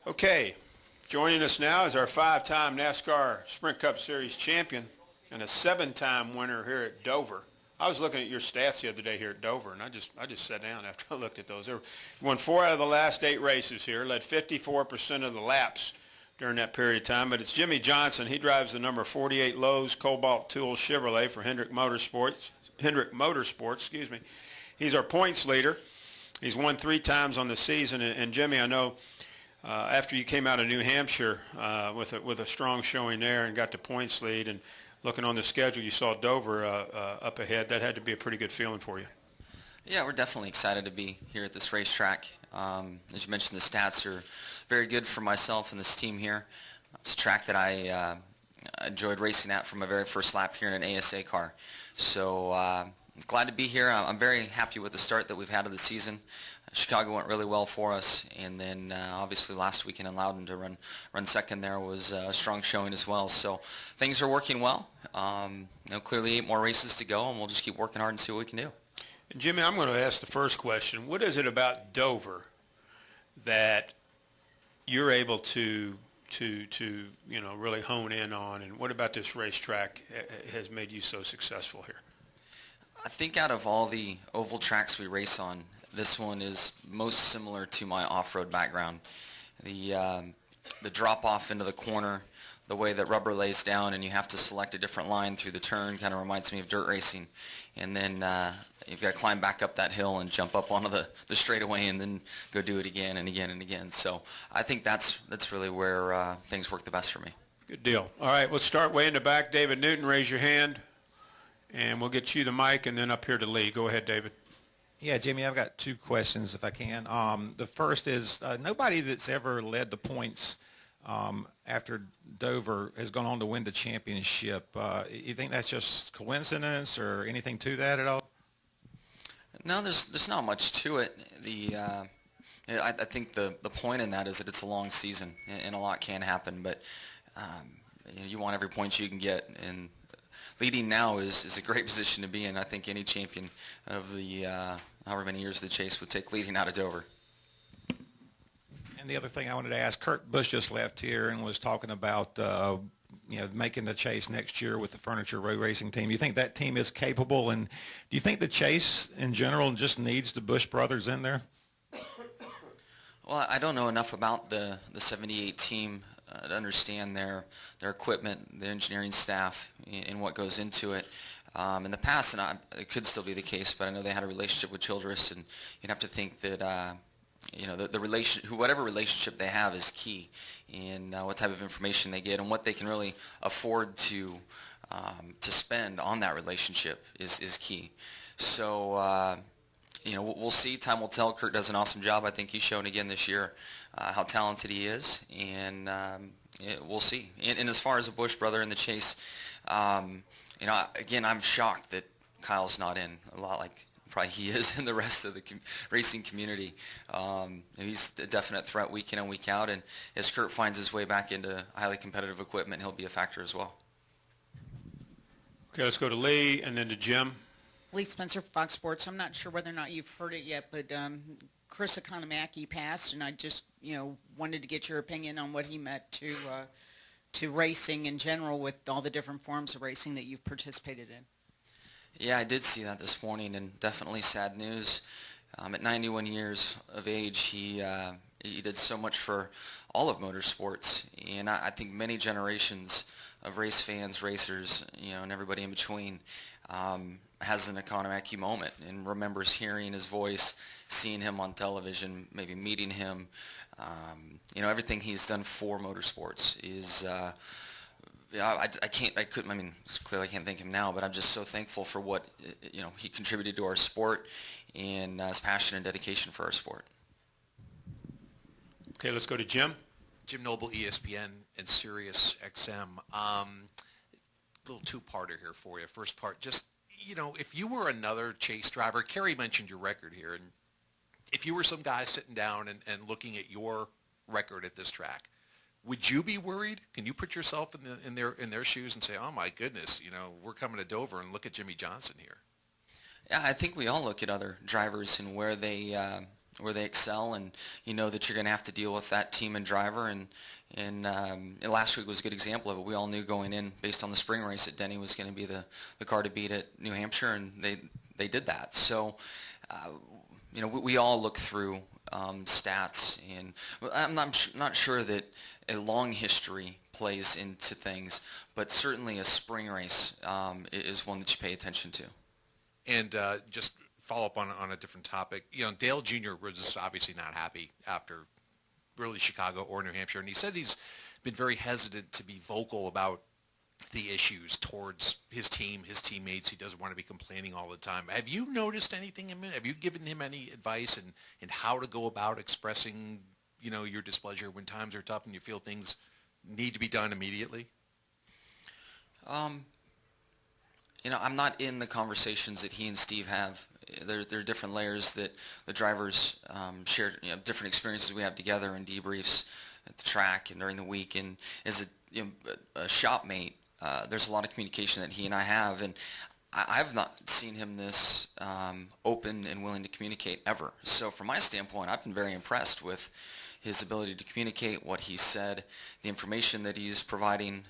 Okay, joining us now is our 5-time NASCAR Sprint Cup Series champion and a 7-time winner here at Dover. I was looking at your stats the other day here at Dover, and I just sat down after I looked at those. He won 4 out of the last 8 races here, led 54% of the laps during that period of time. But it's Jimmie Johnson. He drives the number 48 Lowe's Cobalt Tool Chevrolet for Hendrick Motorsports. He's our points leader. He's won 3 times on the season. And Jimmie, I know after you came out of New Hampshire with a strong showing there and got the points lead, and looking on the schedule, you saw Dover up ahead. That had to be a pretty good feeling for you. Yeah, we're definitely excited to be here at this racetrack. As you mentioned, the stats are very good for myself and this team here. It's a track that I enjoyed racing at from my very first lap here in an ASA car. So glad to be here. I'm very happy with the start that we've had of the season. Chicago went really well for us, and then obviously last weekend in Loudon to run second there was a strong showing as well. So things are working well. Clearly 8 more races to go, and we'll just keep working hard and see what we can do. And Jimmie, I'm going to ask the first question. What is it about Dover that you're able to really hone in on, and what about this racetrack has made you so successful here? I think out of all the oval tracks we race on, this one is most similar to my off-road background. The drop-off into the corner, the way that rubber lays down and you have to select a different line through the turn kind of reminds me of dirt racing. And then you've got to climb back up that hill and jump up onto the straightaway and then go do it again and again and again. So I think that's really where things work the best for me. Good deal. All right, let's start way in the back. David Newton, raise your hand, and we'll get you the mic, and then up here to Lee. Go ahead, David. Yeah, Jimmie, I've got 2 questions if I can. The first is nobody that's ever led the points after Dover has gone on to win the championship. You think that's just coincidence or anything to that at all? No, there's not much to it. I think the point in that is that it's a long season and a lot can happen, but you want every point you can get, and leading now is a great position to be in. I think any champion of the however many years of the chase would take leading out of Dover. And the other thing I wanted to ask, Kurt Busch just left here and was talking about making the chase next year with the Furniture Road Racing team. Do you think that team is capable, and do you think the chase in general just needs the Busch brothers in there? Well, I don't know enough about the 78 team to understand their equipment, the engineering staff, and what goes into it. In the past, and it could still be the case, but I know they had a relationship with Childress, and you'd have to think that whatever relationship they have is key in what type of information they get and what they can really afford to spend on that relationship is key. So we'll see. Time will tell. Kurt does an awesome job. I think he's shown again this year how talented he is, and we'll see. And as far as a Busch brother in the chase, again, I'm shocked that Kyle's not in, a lot like probably he is in the rest of the racing community. He's a definite threat week in and week out, and as Kurt finds his way back into highly competitive equipment, he'll be a factor as well. Okay, let's go to Lee and then to Jim. Lee Spencer, Fox Sports. I'm not sure whether or not you've heard it yet, but Chris Economaki passed, and I just wanted to get your opinion on what he meant to racing in general with all the different forms of racing that you've participated in. Yeah, I did see that this morning, and definitely sad news. At 91 years of age, he did so much for all of motorsports, and I think many generations of race fans, racers, and everybody in between has an Economaki moment and remembers hearing his voice, seeing him on television, maybe meeting him. Everything he's done for motorsports is. Clearly I can't thank him now, but I'm just so thankful for what he contributed to our sport and his passion and dedication for our sport. Okay, let's go to Jim. Jim Noble, ESPN and Sirius XM. Little 2-parter here for you. First part, just if you were another chase driver, Kerry mentioned your record here, and if you were some guy sitting down and looking at your record at this track, would you be worried? Can you put yourself in their shoes and say, "Oh my goodness, we're coming to Dover and look at Jimmie Johnson here"? Yeah, I think we all look at other drivers and where they where they excel, and you know that you're going to have to deal with that team and driver. And last week was a good example of it. We all knew going in, based on the spring race, that Denny was going to be the car to beat at New Hampshire, and they did that. So, we all look through stats, and I'm not sure that a long history plays into things, but certainly a spring race is one that you pay attention to. And just follow up on a different topic. Dale Jr. was obviously not happy after really Chicago or New Hampshire, and he said he's been very hesitant to be vocal about the issues towards his team, his teammates. He doesn't want to be complaining all the time. Have you noticed anything in him? Have you given him any advice in how to go about expressing, your displeasure when times are tough and you feel things need to be done immediately? I'm not in the conversations that he and Steve have. There are different layers that the drivers share, different experiences we have together in debriefs at the track and during the week. And as a shop mate, there's a lot of communication that he and I have, and I've not seen him this open and willing to communicate ever. So from my standpoint, I've been very impressed with his ability to communicate what he said, the information that he's providing,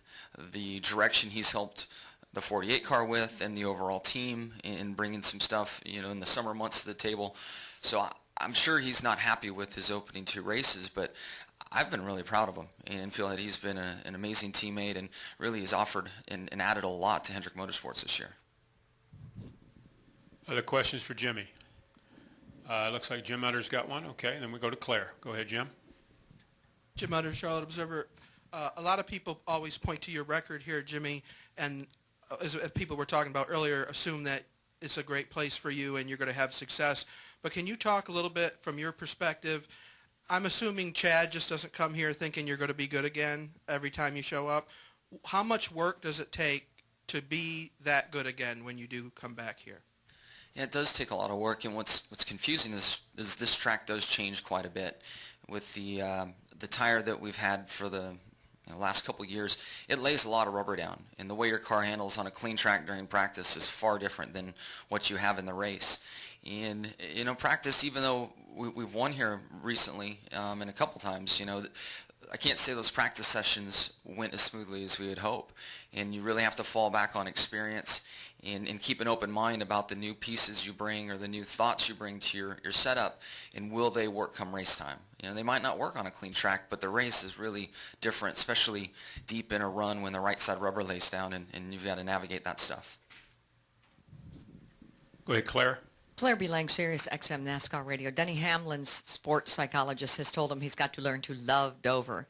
the direction he's helped the 48 car with, and the overall team in bringing some stuff, in the summer months to the table. So I'm sure he's not happy with his opening 2 races, but I've been really proud of him and feel that he's been an amazing teammate and really has offered and added a lot to Hendrick Motorsports this year. Other questions for Jimmy? Looks like Jim Utter's got one. Okay, then we go to Claire. Go ahead, Jim. Jim Utter, Charlotte Observer. A lot of people always point to your record here, Jimmy, and as people were talking about earlier, assume that it's a great place for you and you're going to have success. But can you talk a little bit from your perspective? I'm assuming Chad just doesn't come here thinking you're going to be good again every time you show up. How much work does it take to be that good again when you do come back here? Yeah, it does take a lot of work, and what's confusing is this track does change quite a bit. With the tire that we've had for the last couple of years, it lays a lot of rubber down, and the way your car handles on a clean track during practice is far different than what you have in the race. And practice, even though we've won here recently and a couple times, I can't say those practice sessions went as smoothly as we would hope, and you really have to fall back on experience and keep an open mind about the new pieces you bring or the new thoughts you bring to your setup, and will they work come race time. They might not work on a clean track, but the race is really different, especially deep in a run when the right side rubber lays down, and you've got to navigate that stuff. Go ahead, Claire. Claire B. Lang, Sirius XM NASCAR Radio. Denny Hamlin's sports psychologist has told him he's got to learn to love Dover.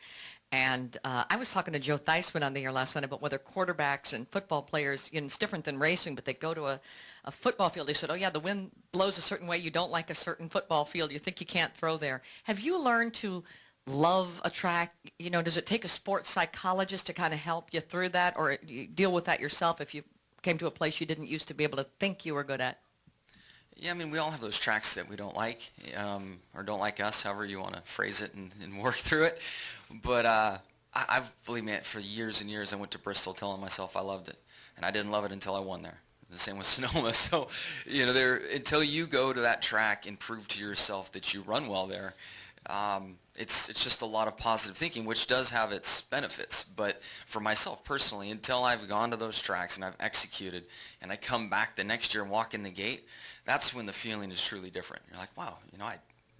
And I was talking to Joe Theismann on the air last night about whether quarterbacks and football players, it's different than racing, but they go to a football field. They said, oh, yeah, the wind blows a certain way. You don't like a certain football field. You think you can't throw there. Have you learned to love a track? Does it take a sports psychologist to kind of help you through that, or you deal with that yourself if you came to a place you didn't used to be able to think you were good at? Yeah, we all have those tracks that we don't like, or don't like us, however you want to phrase it, and work through it. But I've, believe me, for years and years, I went to Bristol telling myself I loved it, and I didn't love it until I won there. The same with Sonoma. So, until you go to that track and prove to yourself that you run well there, it's just a lot of positive thinking, which does have its benefits. But for myself personally, until I've gone to those tracks and I've executed, and I come back the next year and walk in the gate, that's when the feeling is truly different. You're like, wow,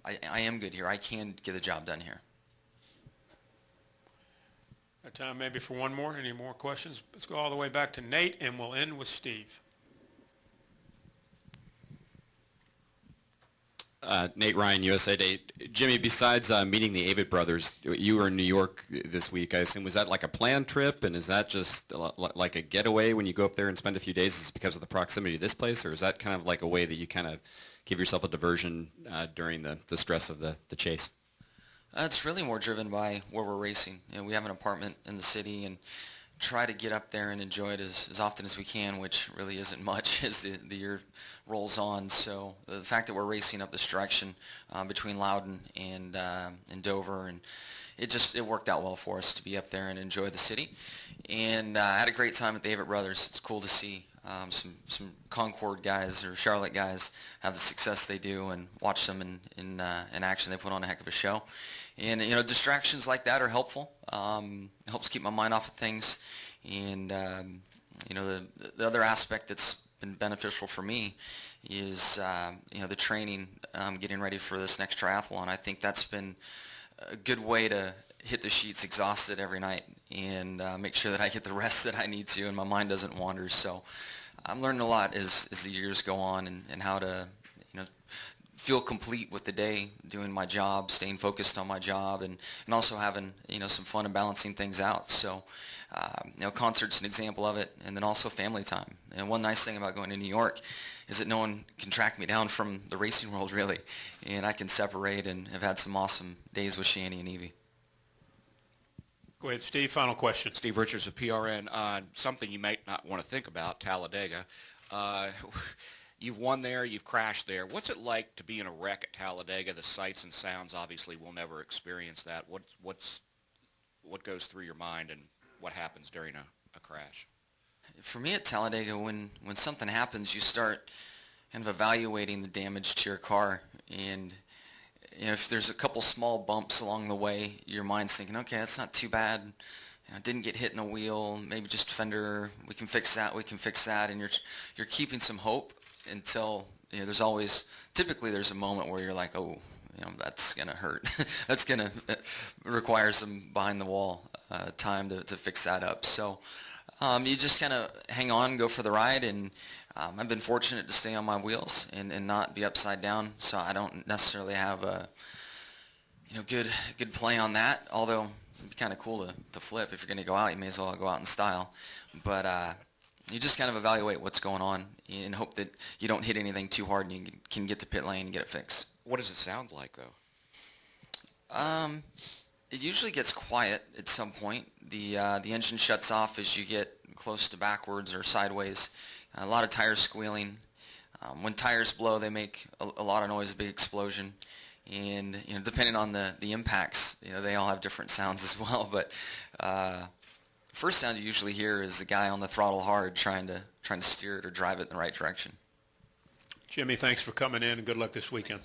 I am good here. I can get the job done here. Got time maybe for one more. Any more questions? Let's go all the way back to Nate, and we'll end with Steve. Nate Ryan, USA Today. Jimmy, besides meeting the Avid brothers, you were in New York this week, I assume. Was that like a planned trip, and is that just like a getaway when you go up there and spend a few days? Is it because of the proximity to this place, or is that kind of like a way that you kind of give yourself a diversion during the stress of the chase? It's really more driven by where we're racing. We have an apartment in the city, and try to get up there and enjoy it as often as we can, which really isn't much as the year rolls on. So the fact that we're racing up this direction between Loudon and Dover, and it worked out well for us to be up there and enjoy the city. And I had a great time at the Avett Brothers. It's cool to see some Concord guys or Charlotte guys have the success they do, and watch them in action. They put on a heck of a show. And, distractions like that are helpful. It helps keep my mind off of things. And, the other aspect that's been beneficial for me is, the training, getting ready for this next triathlon. I think that's been a good way to hit the sheets exhausted every night and make sure that I get the rest that I need to and my mind doesn't wander. So I'm learning a lot as the years go on, and how to, feel complete with the day, doing my job, staying focused on my job, and also having, some fun and balancing things out. So, concert's an example of it, and then also family time. And one nice thing about going to New York is that no one can track me down from the racing world, really, and I can separate, and have had some awesome days with Shani and Evie. Go ahead, Steve. Final question. Steve Richards of PRN. Something you might not want to think about, Talladega. You've won there, you've crashed there. What's it like to be in a wreck at Talladega? The sights and sounds, obviously, we'll never experience that. What goes through your mind, and what happens during a crash? For me at Talladega, when something happens, you start kind of evaluating the damage to your car. And if there's a couple small bumps along the way, your mind's thinking, okay, that's not too bad. Didn't get hit in a wheel, maybe just a fender, we can fix that. And you're keeping some hope until, typically there's a moment where you're like, oh, that's going to hurt. That's going to require some behind the wall time to fix that up. So you just kind of hang on, go for the ride, and I've been fortunate to stay on my wheels and not be upside down, so I don't necessarily have a good play on that, although it'd be kind of cool to flip. If you're going to go out, you may as well go out in style. But you just kind of evaluate what's going on and hope that you don't hit anything too hard and you can get to pit lane and get it fixed. What does it sound like, though? It usually gets quiet at some point. The engine shuts off as you get close to backwards or sideways. A lot of tires squealing. When tires blow, they make a lot of noise, a big explosion. And depending on the impacts, they all have different sounds as well. But first sound you usually hear is the guy on the throttle hard trying to steer it or drive it in the right direction. Jimmie, thanks for coming in, and good luck this weekend.